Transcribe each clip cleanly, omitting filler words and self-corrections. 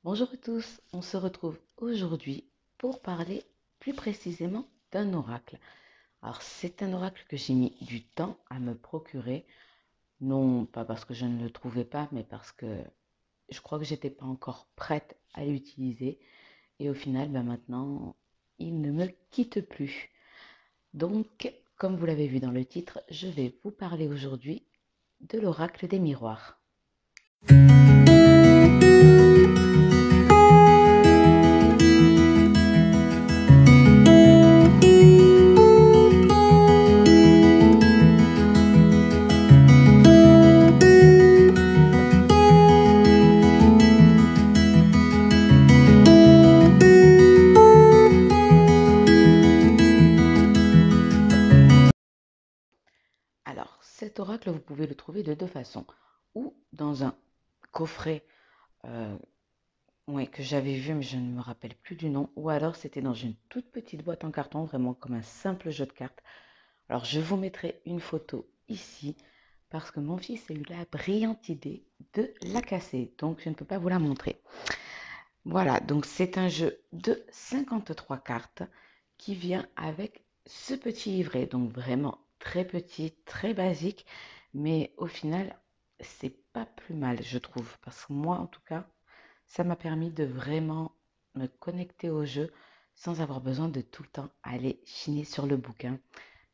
Bonjour à tous, on se retrouve aujourd'hui pour parler plus précisément d'un oracle. Alors c'est un oracle que j'ai mis du temps à me procurer, non pas parce que je ne le trouvais pas, mais parce que je crois que j'étais pas encore prête à l'utiliser et au final maintenant il ne me quitte plus. Donc comme vous l'avez vu dans le titre, je vais vous parler aujourd'hui de l'oracle des miroirs. Alors, cet oracle, vous pouvez le trouver de deux façons. Ou dans un coffret euh, ouais, que j'avais vu, mais je ne me rappelle plus du nom. Ou alors, c'était dans une toute petite boîte en carton, vraiment comme un simple jeu de cartes. Alors, je vous mettrai une photo ici, parce que mon fils a eu la brillante idée de la casser. Donc, je ne peux pas vous la montrer. Voilà, donc c'est un jeu de 53 cartes qui vient avec ce petit livret, donc vraiment très petit, très basique, mais au final, c'est pas plus mal, je trouve, parce que moi, en tout cas, ça m'a permis de vraiment me connecter au jeu sans avoir besoin de tout le temps aller chiner sur le bouquin.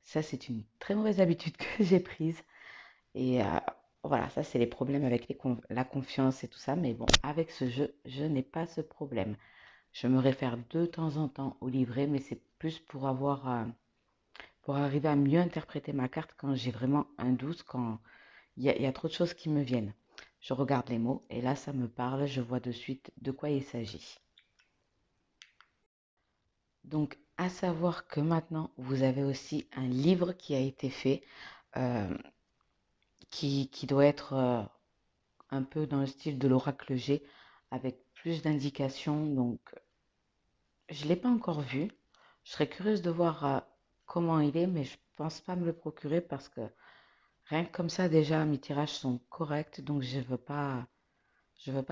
Ça, c'est une très mauvaise habitude que j'ai prise. Et voilà, ça, c'est les problèmes avec la confiance et tout ça. Mais bon, avec ce jeu, je n'ai pas ce problème. Je me réfère de temps en temps au livret, mais c'est plus pour arriver à mieux interpréter ma carte quand j'ai vraiment un doute, quand il y a trop de choses qui me viennent. Je regarde les mots et là, ça me parle, je vois de suite de quoi il s'agit. Donc, à savoir que maintenant, vous avez aussi un livre qui a été fait, euh, qui doit être un peu dans le style de l'oracle G, avec plus d'indications. Donc, je ne l'ai pas encore vu. Je serais curieuse de voir comment il est, mais je pense pas me le procurer parce que rien que comme ça, déjà, mes tirages sont corrects, donc je veux pas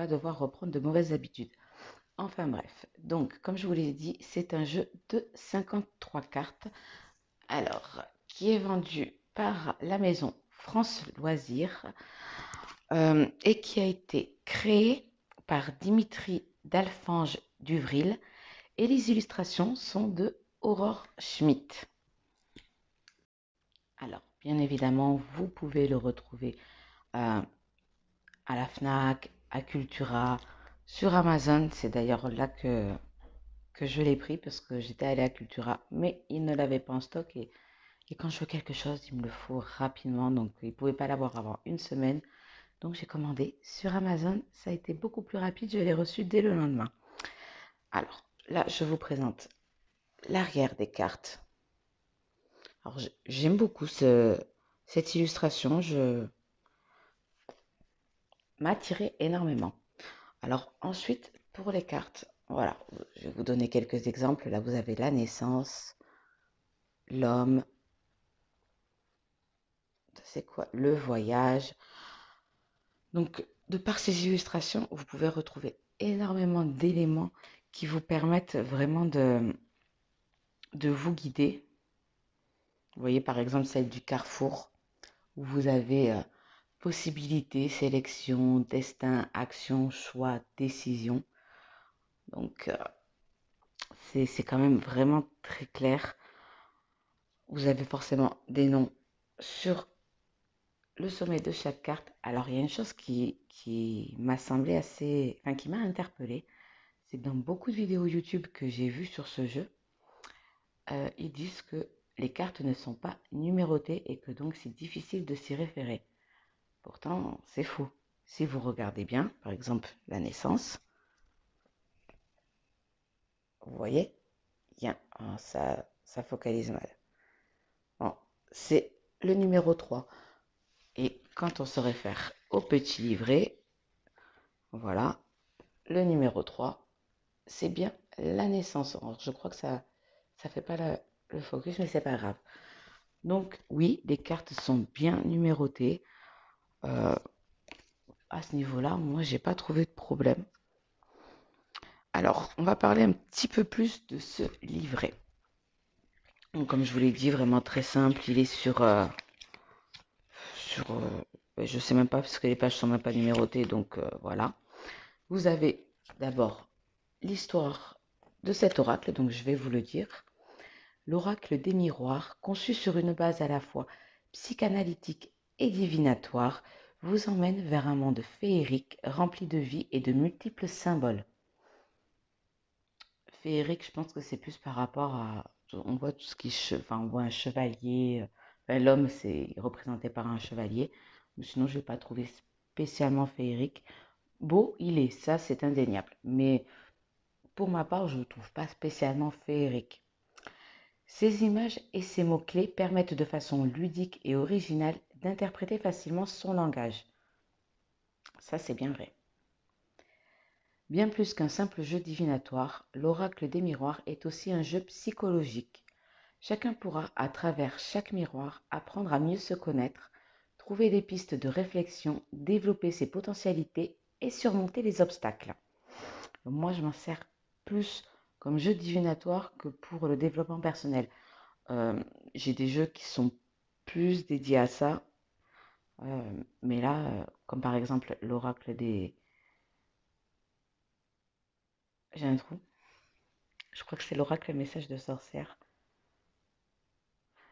devoir reprendre de mauvaises habitudes. Enfin bref, donc comme je vous l'ai dit, c'est un jeu de 53 cartes, alors qui est vendu par la maison France Loisirs et qui a été créé par Dimitri Dalfange Duvril et les illustrations sont de Aurore Schmidt. Alors, bien évidemment, vous pouvez le retrouver euh, à la FNAC, à Cultura, sur Amazon. C'est d'ailleurs là que je l'ai pris parce que j'étais allée à Cultura, mais ils ne l'avaient pas en stock. Et quand je veux quelque chose, il me le faut rapidement. Donc, ils ne pouvaient pas l'avoir avant une semaine. Donc, j'ai commandé sur Amazon. Ça a été beaucoup plus rapide. Je l'ai reçu dès le lendemain. Alors, là, je vous présente l'arrière des cartes. Alors, j'aime beaucoup cette illustration. Je m'a attiré énormément. Alors ensuite, pour les cartes, voilà, je vais vous donner quelques exemples. Là, vous avez la naissance, l'homme, c'est quoi? Le voyage. Donc, de par ces illustrations, vous pouvez retrouver énormément d'éléments qui vous permettent vraiment de vous guider. Vous voyez par exemple celle du carrefour, où vous avez possibilité, sélection, destin, action, choix, décision. Donc, c'est quand même vraiment très clair. Vous avez forcément des noms sur le sommet de chaque carte. Alors, il y a une chose qui m'a semblé assez, enfin, qui m'a interpellée, c'est que dans beaucoup de vidéos YouTube que j'ai vues sur ce jeu, ils disent que les cartes ne sont pas numérotées et que donc c'est difficile de s'y référer. Pourtant, c'est faux. Si vous regardez bien, par exemple, la naissance, vous voyez, ça focalise mal. Bon, c'est le numéro 3. Et quand on se réfère au petit livret, voilà, le numéro 3, c'est bien la naissance. Alors, je crois que ça fait pas le focus, mais c'est pas grave. Donc, oui, les cartes sont bien numérotées. Euh, à ce niveau-là, moi, j'ai pas trouvé de problème. Alors, on va parler un petit peu plus de ce livret. Donc, comme je vous l'ai dit, vraiment très simple. Il est je sais même pas parce que les pages sont même pas numérotées. Donc, voilà. Vous avez d'abord l'histoire de cet oracle. Donc, je vais vous le dire. L'oracle des miroirs, conçu sur une base à la fois psychanalytique et divinatoire, vous emmène vers un monde féerique rempli de vie et de multiples symboles. Féerique, je pense que c'est plus par rapport à... On voit tout ce qui... Enfin, on voit un chevalier. Enfin, l'homme, c'est représenté par un chevalier. Mais sinon, je ne l'ai pas trouvé spécialement féerique. Beau, il est, ça c'est indéniable. Mais pour ma part, je ne le trouve pas spécialement féerique. Ces images et ces mots-clés permettent de façon ludique et originale d'interpréter facilement son langage. Ça, c'est bien vrai. Bien plus qu'un simple jeu divinatoire, l'oracle des miroirs est aussi un jeu psychologique. Chacun pourra, à travers chaque miroir, apprendre à mieux se connaître, trouver des pistes de réflexion, développer ses potentialités et surmonter les obstacles. Moi, je m'en sers plus comme jeu divinatoire que pour le développement personnel. Euh, j'ai des jeux qui sont plus dédiés à ça, mais là, comme par exemple l'oracle des... J'ai un trou. Je crois que c'est l'oracle message de sorcière.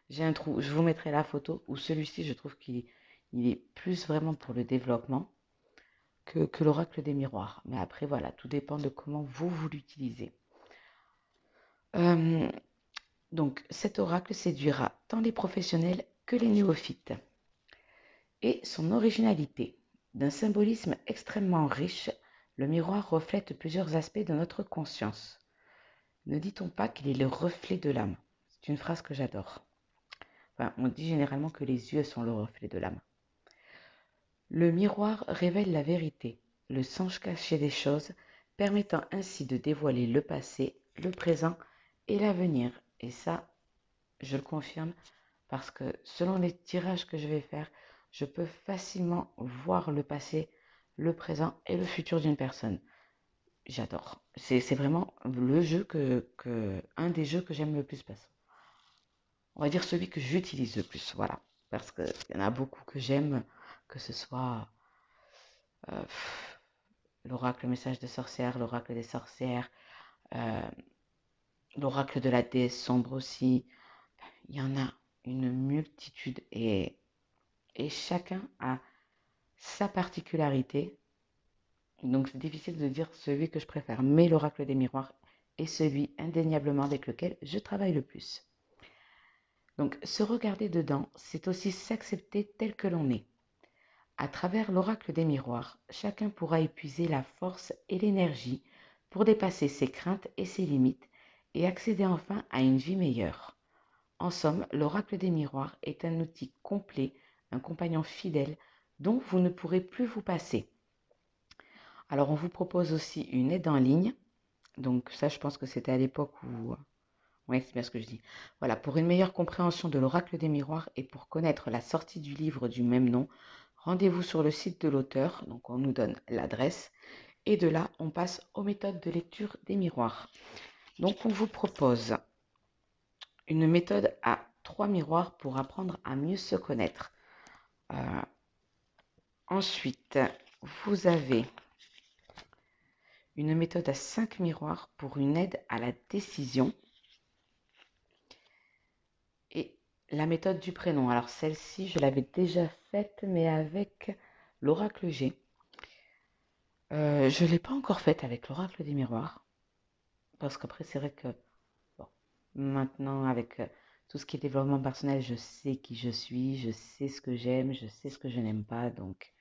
J'ai un trou. Je vous mettrai la photo où celui-ci, je trouve qu'il est plus vraiment pour le développement que l'oracle des miroirs. Mais après, voilà, tout dépend de comment vous l'utilisez. Euh, donc, cet oracle séduira tant les professionnels que les néophytes. Et son originalité. D'un symbolisme extrêmement riche, le miroir reflète plusieurs aspects de notre conscience. Ne dit-on pas qu'il est le reflet de l'âme? C'est une phrase que j'adore. Enfin, on dit généralement que les yeux sont le reflet de l'âme. Le miroir révèle la vérité, le sens caché des choses, permettant ainsi de dévoiler le passé, le présent et l'avenir. Et ça, je le confirme, parce que selon les tirages que je vais faire, je peux facilement voir le passé, le présent et le futur d'une personne. J'adore. C'est vraiment le jeu un des jeux que j'aime le plus passer. On va dire celui que j'utilise le plus, voilà. Parce qu'il y en a beaucoup que j'aime, que ce soit euh, l'oracle message de sorcière, l'oracle des sorcières, euh, l'oracle de la déesse sombre aussi. Il y en a une multitude et chacun a sa particularité. Donc c'est difficile de dire celui que je préfère. Mais l'oracle des miroirs est celui indéniablement avec lequel je travaille le plus. Donc se regarder dedans, c'est aussi s'accepter tel que l'on est. À travers l'oracle des miroirs, chacun pourra épuiser la force et l'énergie pour dépasser ses craintes et ses limites et accéder enfin à une vie meilleure. En somme, l'oracle des miroirs est un outil complet, un compagnon fidèle dont vous ne pourrez plus vous passer. Alors on vous propose aussi une aide en ligne. Donc ça, je pense que c'était à l'époque où... Oui, c'est bien ce que je dis. Voilà, pour une meilleure compréhension de l'oracle des miroirs et pour connaître la sortie du livre du même nom, rendez-vous sur le site de l'auteur, donc on nous donne l'adresse, et de là, on passe aux méthodes de lecture des miroirs. Donc on vous propose une méthode à 3 miroirs pour apprendre à mieux se connaître. Euh, Ensuite, vous avez une méthode à 5 miroirs pour une aide à la décision. Et la méthode du prénom. Alors celle-ci, je l'avais déjà faite, mais avec l'oracle G. Je ne l'ai pas encore faite avec l'oracle des miroirs. Parce qu'après, c'est vrai que bon, maintenant, avec tout ce qui est développement personnel, je sais qui je suis, je sais ce que j'aime, je sais ce que je n'aime pas. Donc,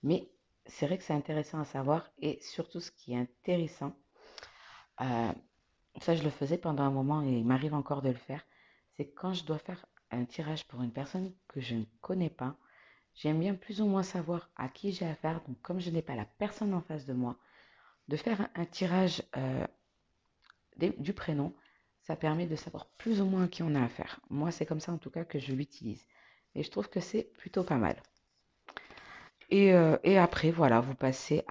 mais c'est vrai que c'est intéressant à savoir. Et surtout, ce qui est intéressant, euh, ça, je le faisais pendant un moment et il m'arrive encore de le faire, c'est quand je dois faire un tirage pour une personne que je ne connais pas, j'aime bien plus ou moins savoir à qui j'ai affaire. Donc, comme je n'ai pas la personne en face de moi, de faire un tirage du prénom, ça permet de savoir plus ou moins à qui on a affaire. Moi, c'est comme ça en tout cas que je l'utilise. Et je trouve que c'est plutôt pas mal. Et après, voilà, vous passez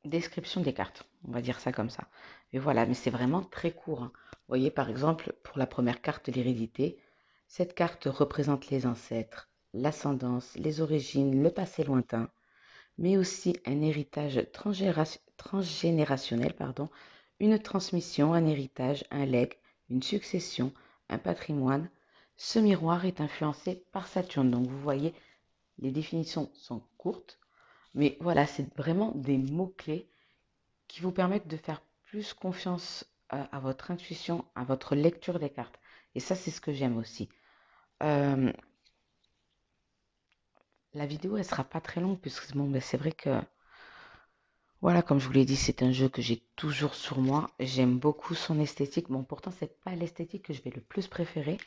description des cartes. On va dire ça comme ça. Et voilà, mais c'est vraiment très court, hein. Vous voyez, par exemple, pour la première carte, l'hérédité, cette carte représente les ancêtres, l'ascendance, les origines, le passé lointain, mais aussi un héritage transgénérationnel, pardon, une transmission, un héritage, un legs, une succession, un patrimoine. Ce miroir est influencé par Saturne. Donc vous voyez, les définitions sont courtes, mais voilà, c'est vraiment des mots-clés qui vous permettent de faire plus confiance à votre intuition, à votre lecture des cartes. Et ça, c'est ce que j'aime aussi. Euh, la vidéo, elle sera pas très longue, puisque bon, ben, c'est vrai que, voilà, comme je vous l'ai dit, c'est un jeu que j'ai toujours sur moi. J'aime beaucoup son esthétique. Bon, pourtant, c'est pas l'esthétique que je vais le plus préférer,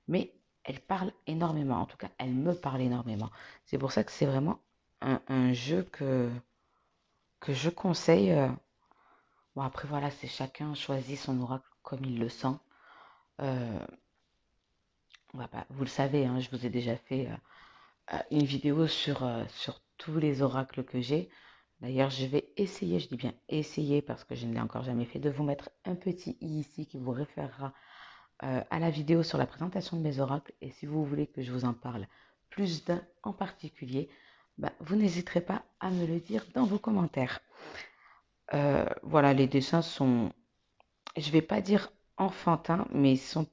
mais elle parle énormément. En tout cas, elle me parle énormément. C'est pour ça que c'est vraiment un jeu que je conseille. Bon, après, voilà, c'est chacun choisit son oracle comme il le sent. Euh, on va pas, vous le savez, hein, je vous ai déjà fait une vidéo sur tous les oracles que j'ai. D'ailleurs, je vais essayer, je dis bien essayer parce que je ne l'ai encore jamais fait, de vous mettre un petit i ici qui vous référera à la vidéo sur la présentation de mes oracles. Et si vous voulez que je vous en parle plus d'un en particulier, bah, vous n'hésiterez pas à me le dire dans vos commentaires. Voilà, les dessins sont, je vais pas dire enfantins, mais ils sont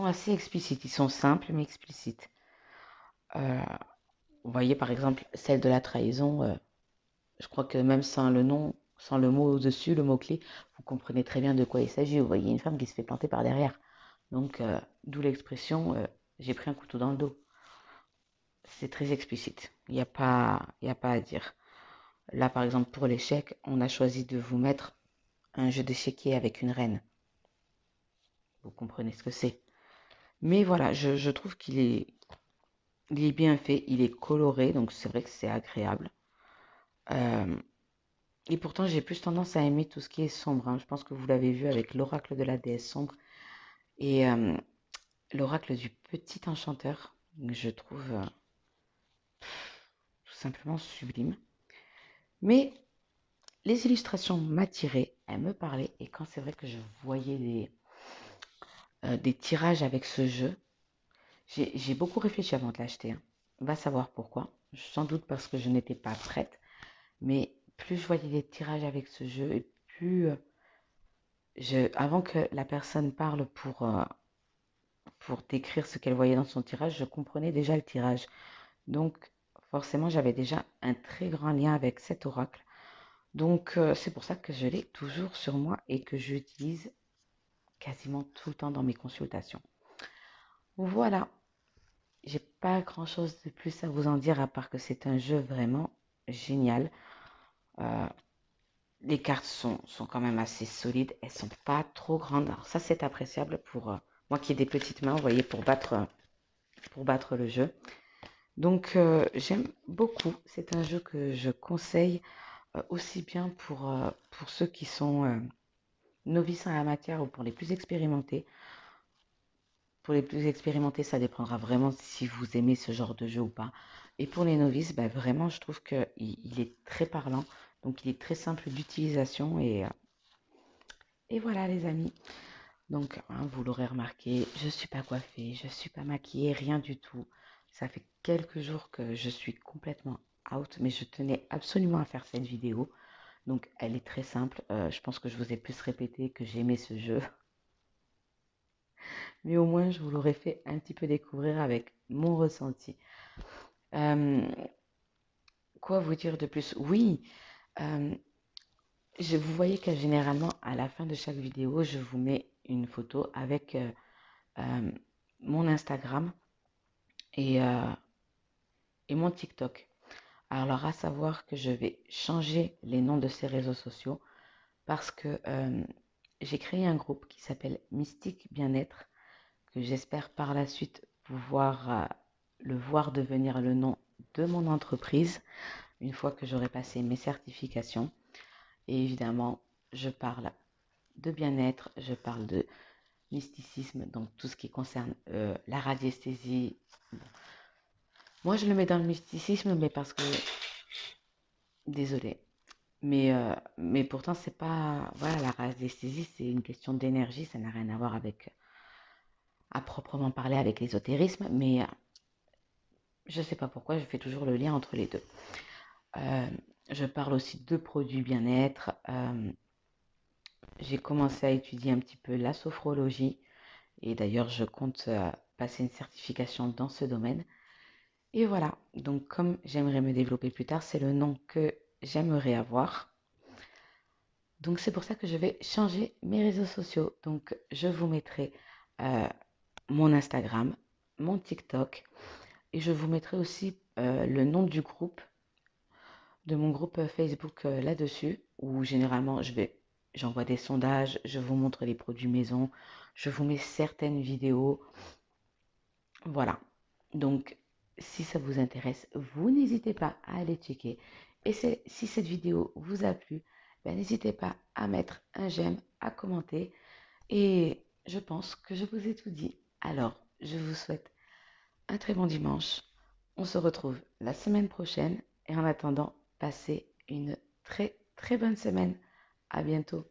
assez explicites. Ils sont simples mais explicites. Euh, vous voyez par exemple celle de la trahison. Je crois que même sans le nom, sans le mot au-dessus, le mot-clé, vous comprenez très bien de quoi il s'agit. Vous voyez une femme qui se fait planter par derrière. Donc, d'où l'expression j'ai pris un couteau dans le dos. C'est très explicite. Il y a pas à dire. Là, par exemple, pour l'échec, on a choisi de vous mettre un jeu d'échiquier avec une reine. Vous comprenez ce que c'est. Mais voilà, je trouve il est bien fait, il est coloré, donc c'est vrai que c'est agréable. Euh, et pourtant, j'ai plus tendance à aimer tout ce qui est sombre, hein. Je pense que vous l'avez vu avec l'oracle de la déesse sombre et l'oracle du petit enchanteur. Je trouve tout simplement sublime. Mais les illustrations m'attiraient, elles me parlaient, et quand c'est vrai que je voyais des tirages avec ce jeu, j'ai beaucoup réfléchi avant de l'acheter, hein. Va savoir pourquoi. Sans doute parce que je n'étais pas prête. Mais plus je voyais des tirages avec ce jeu, et plus avant que la personne parle pour décrire ce qu'elle voyait dans son tirage, je comprenais déjà le tirage. Donc forcément, j'avais déjà un très grand lien avec cet oracle. Donc c'est pour ça que je l'ai toujours sur moi et que j'utilise quasiment tout le temps dans mes consultations. Voilà, j'ai pas grand-chose de plus à vous en dire à part que c'est un jeu vraiment génial. Euh, les cartes sont quand même assez solides, elles sont pas trop grandes. Alors ça c'est appréciable pour moi qui ai des petites mains, vous voyez, pour battre le jeu. Donc j'aime beaucoup, c'est un jeu que je conseille aussi bien pour ceux qui sont novices en la matière ou pour les plus expérimentés. Pour les plus expérimentés, ça dépendra vraiment si vous aimez ce genre de jeu ou pas. Et pour les novices, bah, vraiment, je trouve qu'il est très parlant. Donc, il est très simple d'utilisation. Et voilà, les amis. Donc, hein, vous l'aurez remarqué, je ne suis pas coiffée, je ne suis pas maquillée, rien du tout. Ça fait quelques jours que je suis complètement out, mais je tenais absolument à faire cette vidéo. Donc, elle est très simple. Je pense que je vous ai plus répété que j'aimais ce jeu. Mais au moins, je vous l'aurais fait un petit peu découvrir avec mon ressenti. Euh, quoi vous dire de plus? Oui, euh, vous voyez que généralement, à la fin de chaque vidéo, je vous mets une photo avec euh, mon Instagram et, euh, et mon TikTok. Alors, à savoir que je vais changer les noms de ces réseaux sociaux parce que j'ai créé un groupe qui s'appelle Mystique Bien-être, que j'espère par la suite pouvoir le voir devenir le nom de mon entreprise une fois que j'aurai passé mes certifications. Et évidemment, je parle de bien-être, je parle de mysticisme, donc tout ce qui concerne la radiesthésie, Moi, je le mets dans le mysticisme, mais parce que, désolé, mais pourtant, c'est pas, voilà, la radiesthésie, c'est une question d'énergie, ça n'a rien à voir avec, à proprement parler, avec l'ésotérisme, mais je sais pas pourquoi, je fais toujours le lien entre les deux. Euh, je parle aussi de produits bien-être. J'ai commencé à étudier un petit peu la sophrologie et d'ailleurs, je compte passer une certification dans ce domaine. Et voilà, donc comme j'aimerais me développer plus tard, c'est le nom que j'aimerais avoir. Donc c'est pour ça que je vais changer mes réseaux sociaux. Donc je vous mettrai euh, mon Instagram, mon TikTok et je vous mettrai aussi le nom du groupe, de mon groupe Facebook là-dessus, où généralement j'envoie des sondages, je vous montre les produits maison, je vous mets certaines vidéos. Voilà. Donc si ça vous intéresse, vous n'hésitez pas à aller checker. Et si cette vidéo vous a plu, ben, n'hésitez pas à mettre un j'aime, à commenter. Et je pense que je vous ai tout dit. Alors, je vous souhaite un très bon dimanche. On se retrouve la semaine prochaine. Et en attendant, passez une très très bonne semaine. À bientôt.